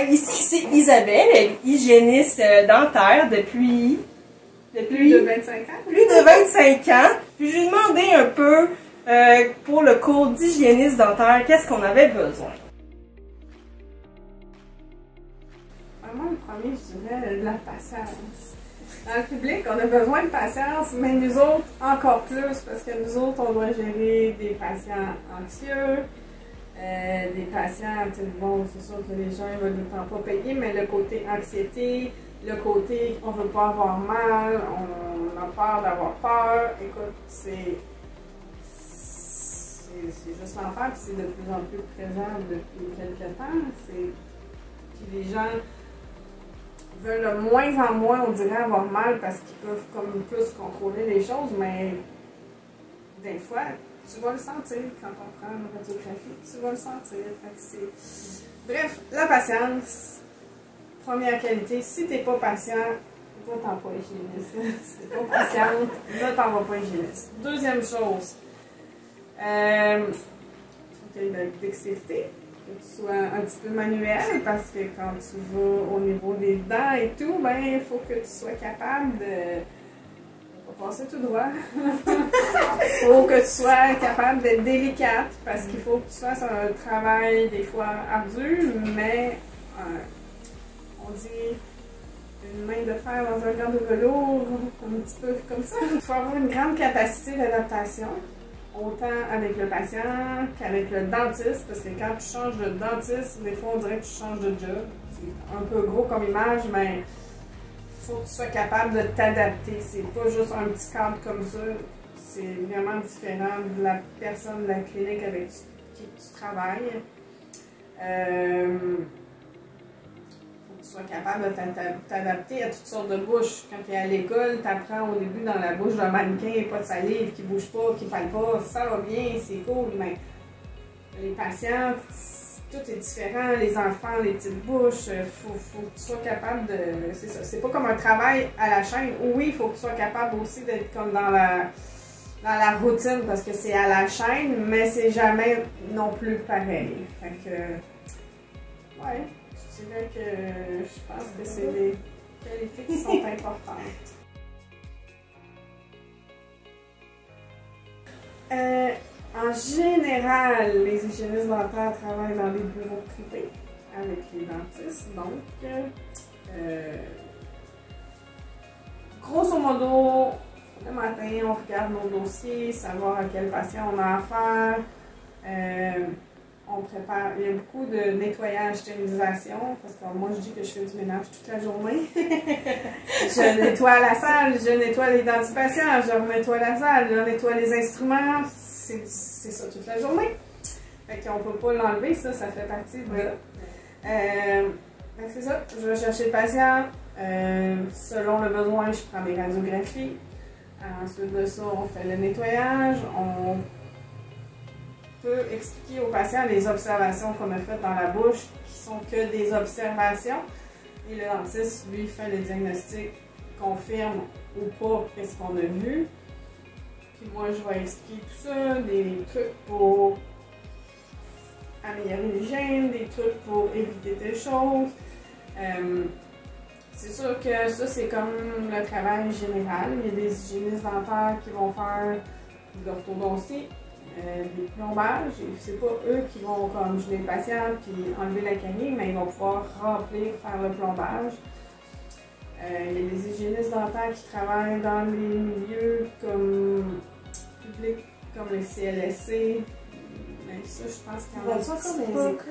Ici, c'est Isabelle, elle est hygiéniste dentaire depuis Plus de 25 ans. Plus de 25 ans. Puis j'ai demandé un peu pour le cours d'hygiéniste dentaire, qu'est-ce qu'on avait besoin. Vraiment, le premier, je dirais, de la patience. Dans le public, on a besoin de patience, mais nous autres, encore plus, parce que nous autres, on doit gérer des patients anxieux, des patients, bon, c'est sûr que les gens ne veulent pas payer, mais le côté anxiété, le côté on ne veut pas avoir mal, on a peur d'avoir peur, écoute, c'est juste l'enfer, puis c'est de plus en plus présent depuis quelques temps. Puis les gens veulent de moins en moins, on dirait, avoir mal parce qu'ils peuvent comme plus contrôler les choses, mais des fois, tu vas le sentir quand on prend une radiographie, tu vas le sentir. Bref, la patience, première qualité. Si tu n'es pas patient, va-t'en pas hygiéniste. Si tu n'es pas patiente, ne t'en vas pas hygiéniste. Deuxième chose, il faut que tu aies de la dextérité, que tu sois un petit peu manuel, parce que quand tu vas au niveau des dents et tout, ben il faut que tu sois capable de passer tout droit. Il faut que tu sois capable d'être délicate, parce qu'il faut que tu fasses un travail des fois ardu, mais on dit une main de fer dans un gant de velours, un petit peu comme ça. Il faut avoir une grande capacité d'adaptation, autant avec le patient qu'avec le dentiste, parce que quand tu changes de dentiste, des fois on dirait que tu changes de job. C'est un peu gros comme image, mais il faut que tu sois capable de t'adapter. C'est pas juste un petit cadre comme ça, c'est vraiment différent de la personne de la clinique avec qui tu travailles. Tu sois capable de t'adapter à toutes sortes de bouches. Quand tu es à l'école, tu apprends au début dans la bouche d'un mannequin, pas de salive, qui ne bouge pas, qui ne parle pas, ça va bien, c'est cool, mais les patients, tout est différent, les enfants, les petites bouches, faut que tu sois capable de... C'est ça, c'est pas comme un travail à la chaîne. Oui, il faut que tu sois capable aussi d'être comme dans la routine, parce que c'est à la chaîne, mais c'est jamais non plus pareil. Fait que... ouais. Je dirais que je pense que c'est des qualités qui sont importantes. En général, les hygiénistes dentaires travaillent dans les bureaux privés avec les dentistes. Donc, grosso modo, le matin, on regarde nos dossiers, savoir à quel patient on a affaire. On prépare, il y a beaucoup de nettoyage, stérilisation, parce que moi je dis que je fais du ménage toute la journée. Je nettoie la salle, je nettoie les dents du patient, je nettoie la salle, je nettoie les instruments, c'est ça toute la journée. Fait qu'on peut pas l'enlever, ça fait partie de... c'est ça, je vais chercher le patient, selon le besoin, je prends des radiographies. Ensuite de ça, on fait le nettoyage, on peut expliquer au patient les observations qu'on a faites dans la bouche, qui sont que des observations. Et le dentiste, lui, fait le diagnostic, confirme ou pas qu'est-ce qu'on a vu. Puis moi, je vais expliquer tout ça, des trucs pour améliorer l'hygiène, des trucs pour éviter telle chose. C'est sûr que ça, c'est comme le travail général. Il y a des hygiénistes dentaires qui vont faire de l'orthodontie, des plombages, c'est pas eux qui vont comme geler le patient puis enlever la canine, mais ils vont pouvoir remplir, faire le plombage. Il y a des hygiénistes dentaires qui travaillent dans les milieux comme publics, comme les CLSC. Mais ça, je pense qu'il y en a pas.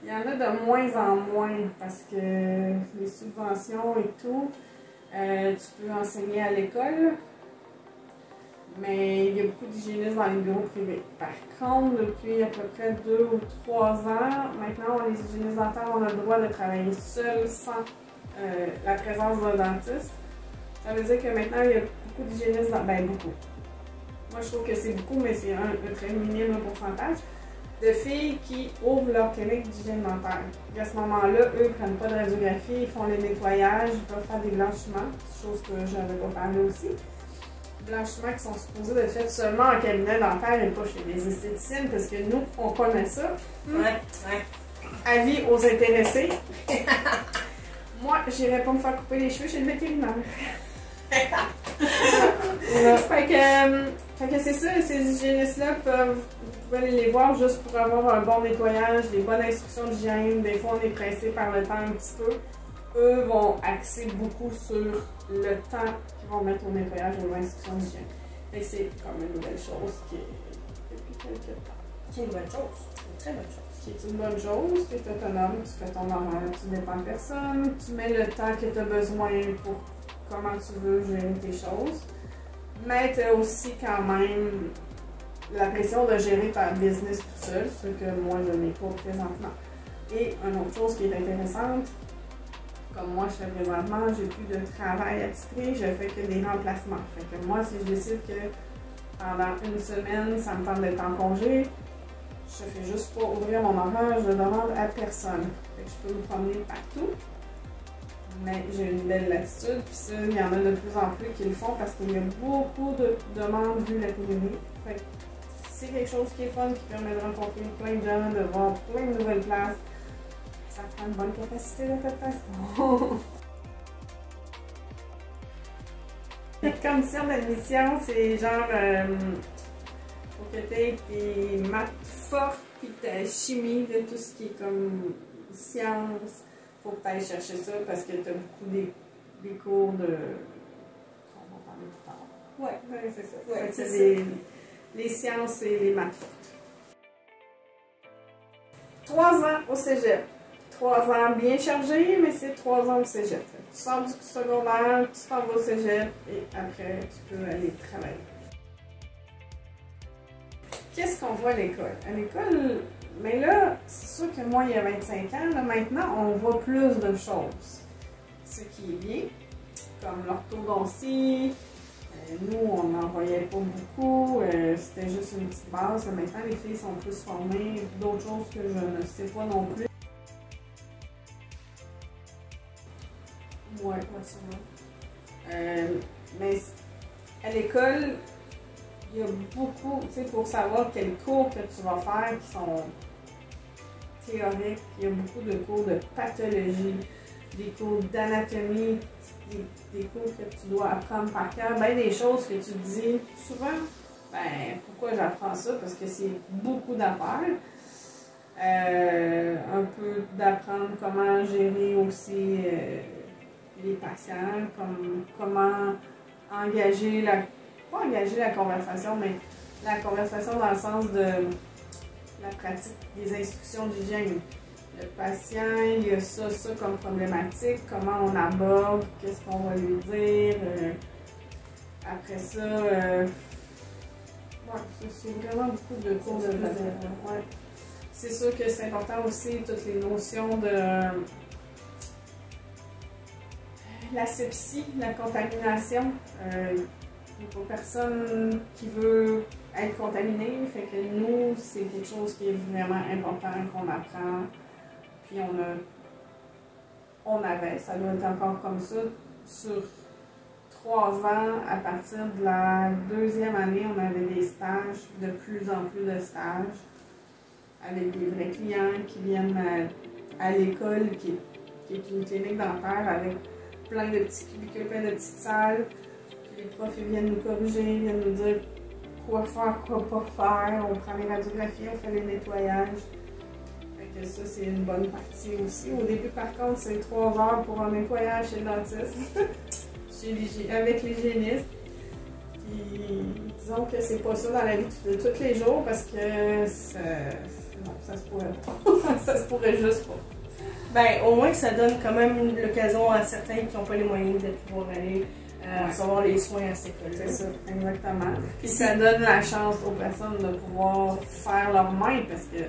Il y en a de moins en moins parce que les subventions et tout, tu peux enseigner à l'école. Mais il y a beaucoup d'hygiénistes dans les bureaux privés. Par contre, depuis à peu près 2 ou 3 ans, maintenant, les hygiénistes dentaires, on a le droit de travailler seuls sans la présence d'un dentiste. Ça veut dire que maintenant, il y a beaucoup d'hygiénistes dentaires. Ben, beaucoup. Moi, je trouve que c'est beaucoup, mais c'est un très minime pourcentage de filles qui ouvrent leur clinique d'hygiène dentaire. Et à ce moment-là, eux ne prennent pas de radiographie, ils font les nettoyages, ils peuvent faire des blanchiments, chose que je n'avais pas parlé aussi. Blanchiments qui sont supposés d'être faits seulement en cabinet dentaire et pas chez les esthéticiennes, parce que nous, on connaît ça. Ouais. avis aux intéressés. Moi, j'irais pas me faire couper les cheveux chez le vétérinaire. Fait que c'est ça, ces hygiénistes-là vous pouvez aller les voir juste pour avoir un bon nettoyage, des bonnes instructions d'hygiène. Des fois, on est pressé par le temps un petit peu. Eux vont axer beaucoup sur le temps qu'ils vont mettre au nettoyage et aux instructions d'hygiène. Et c'est comme une nouvelle chose qui est depuis quelques temps. Qui est une bonne chose, une très bonne chose. Qui est une bonne chose, tu es autonome, tu fais ton horaire, tu dépends de personne, tu mets le temps que tu as besoin pour comment tu veux gérer tes choses. Mais tu as aussi quand même la pression de gérer ta business tout seul, ce que moi je n'ai pas présentement. Et une autre chose qui est intéressante, comme moi je fais présentement, j'ai plus de travail attitré, je fais que des remplacements. Fait que moi, si je décide que pendant une semaine, ça me tente d'être en congé, je fais juste pas ouvrir mon horaire, je demande à personne. Fait que je peux me promener partout. Mais j'ai une belle latitude, puis ça, il y en a de plus en plus qui le font parce qu'il y a beaucoup de demandes vu la pénurie. Fait que c'est quelque chose qui est fun, qui permet de rencontrer plein de gens, de voir plein de nouvelles places. Ça prend une bonne capacité d'adaptation. Comme si en admission, c'est genre, faut que tu aies tes maths fortes, puis ta chimie, de tout ce qui est comme science. Faut que tu ailles chercher ça parce que tu as beaucoup des cours de. On va en parler plus tard. Ouais, c'est ça. Ouais, c'est les sciences et les maths fortes. 3 ans au cégep. 3 ans bien chargés, mais c'est 3 ans au cégep. Tu sors du secondaire, tu t'en vas au cégep et après tu peux aller travailler. Qu'est-ce qu'on voit à l'école? À l'école, mais là, c'est sûr que moi, il y a 25 ans, là, maintenant, on voit plus de choses. Ce qui est bien, comme l'orthodontie, nous, on n'en voyait pas beaucoup, c'était juste une petite base. Maintenant, les filles sont plus formées, d'autres choses que je ne sais pas non plus. Ouais, sûrement. Mais à l'école, il y a beaucoup, tu sais, pour savoir quels cours que tu vas faire qui sont théoriques, il y a beaucoup de cours de pathologie, des cours d'anatomie, des cours que tu dois apprendre par cœur, bien des choses que tu te dis souvent, ben pourquoi j'apprends ça? Parce que c'est beaucoup d'affaires. Un peu d'apprendre comment gérer aussi les patients, comment engager pas engager la conversation, mais la conversation dans le sens de la pratique des instructions d'hygiène. Le patient, il a ça comme problématique, comment on aborde, qu'est-ce qu'on va lui dire. Après ça, ouais, c'est vraiment beaucoup de cours de ouais. C'est sûr que c'est important aussi, toutes les notions de l'asepsie, la contamination. Il n'y a pas personne qui veut être contaminé, fait que nous, c'est quelque chose qui est vraiment important qu'on apprend. Puis on avait, ça doit être encore comme ça, sur 3 ans, à partir de la 2e année, on avait des stages, de plus en plus de stages, avec des vrais clients qui viennent à l'école, qui est une clinique dentaire avec plein de petits cubicules, plein de petites salles. Les profs viennent nous corriger, viennent nous dire quoi faire, quoi pas faire. On prend les radiographies, on fait les nettoyages. Fait que ça, c'est une bonne partie aussi. Au début, par contre, c'est 3 heures pour un nettoyage chez le dentiste, avec l'hygiéniste. Puis, disons que c'est pas ça dans la vie de tous les jours parce que ça se pourrait pas. Ça se pourrait juste pas. Ben, au moins que ça donne quand même l'occasion à certains qui n'ont pas les moyens de pouvoir aller recevoir les soins à cette école. C'est ça, exactement. Puis ça donne la chance aux personnes de pouvoir faire leur main parce que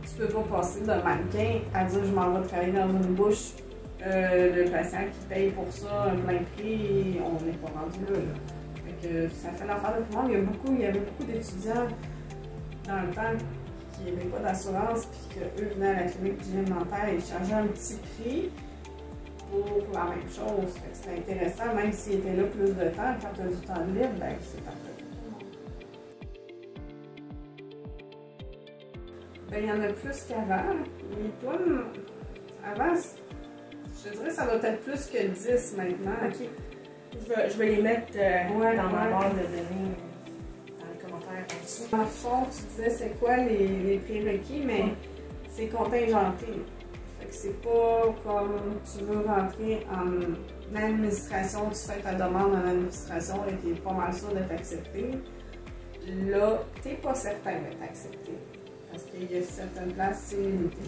tu peux pas passer de mannequin à dire je m'en vais travailler dans une bouche. Le patient qui paye pour ça un plein prix, on n'est pas rendu là. Fait que ça fait l'affaire de tout le monde. Il y avait beaucoup d'étudiants dans le temps qui n'avaient pas d'assurance puis qu'eux venaient à la clinique d'hygiène dentaire et chargeaient un petit prix pour la même chose. C'est intéressant, même s'ils étaient là plus de temps, quand tu as du temps libre, ben c'est parfait. Ben, il y en a plus qu'avant. Les plumes, avant, je te dirais que ça doit être plus que 10 maintenant. Ok. Je vais les mettre Ouais, dans ma ouais. barre de données dans les commentaires en dessous. Dans le fond, tu disais c'est quoi les prérequis, mais c'est contingenté. Fait que c'est pas comme tu veux rentrer en administration, tu fais ta demande en administration et tu es pas mal sûr d'être accepté. Là, tu n'es pas certain d'être accepté. Parce qu'il y a certaines places, c'est limité.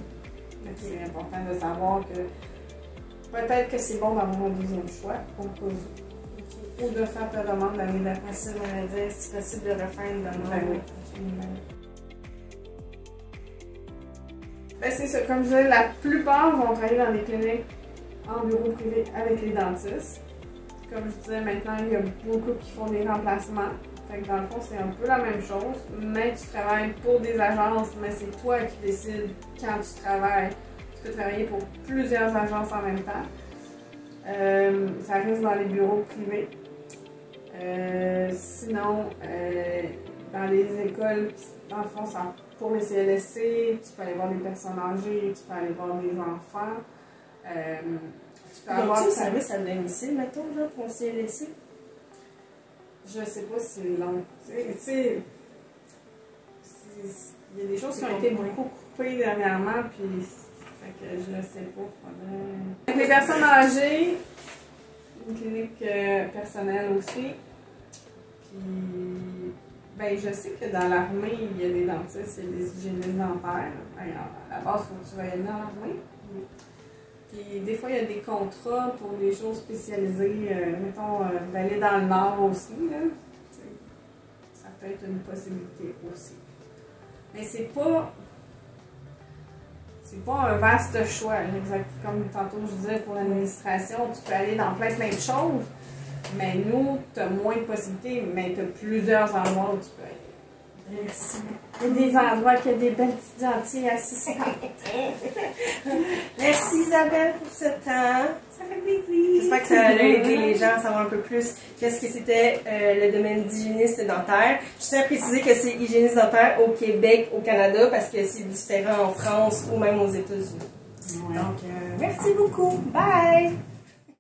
Donc, c'est important de savoir que peut-être que c'est bon d'avoir un deuxième choix au cas où. Ou de faire ta demande l'année d'après. C'est me dire si c'est possible de refaire une demande. Ben oui. Ben, c'est ça. Comme je disais, la plupart vont travailler dans des cliniques en bureau privé avec les dentistes. Comme je disais, maintenant, il y a beaucoup qui font des remplacements. Fait que dans le fond, c'est un peu la même chose, mais tu travailles pour des agences, mais c'est toi qui décides quand tu travailles. Tu peux travailler pour plusieurs agences en même temps. Ça reste dans les bureaux privés. Sinon, dans les écoles, dans le fond, pour les CLSC, tu peux aller voir des personnes âgées, tu peux aller voir des enfants. Tu peux avoir un service à domicile, mettons, là, pour le CLSC? Je sais pas si c'est long. Tu sais, il y a des choses qui ont été beaucoup coupées dernièrement, puis fait que je ne sais pas. Avec les personnes âgées, une clinique personnelle aussi. Puis, ben, je sais que dans l'armée, il y a des dentistes et des hygiénistes dentaires. À la base, il faut que tu vas aller dans l'armée. Puis des fois, il y a des contrats pour des choses spécialisées, mettons, d'aller dans le nord aussi, là. Ça peut être une possibilité aussi. Mais c'est pas un vaste choix, exact. Comme tantôt je disais pour l'administration, tu peux aller dans plein de choses, mais nous, tu as moins de possibilités, mais tu as plusieurs endroits où tu peux aller. Merci. Il y a des endroits qui ont des belles petites lentilles assistantes. Merci Isabelle pour ce temps. Ça fait plaisir. J'espère que ça a aidé les gens à savoir un peu plus qu'est-ce que c'était le domaine d'hygiéniste dentaire. Je tiens à préciser que c'est hygiéniste dentaire au Québec, au Canada, parce que c'est différent en France ou même aux États-Unis. Ouais. Donc, merci beaucoup. Bye!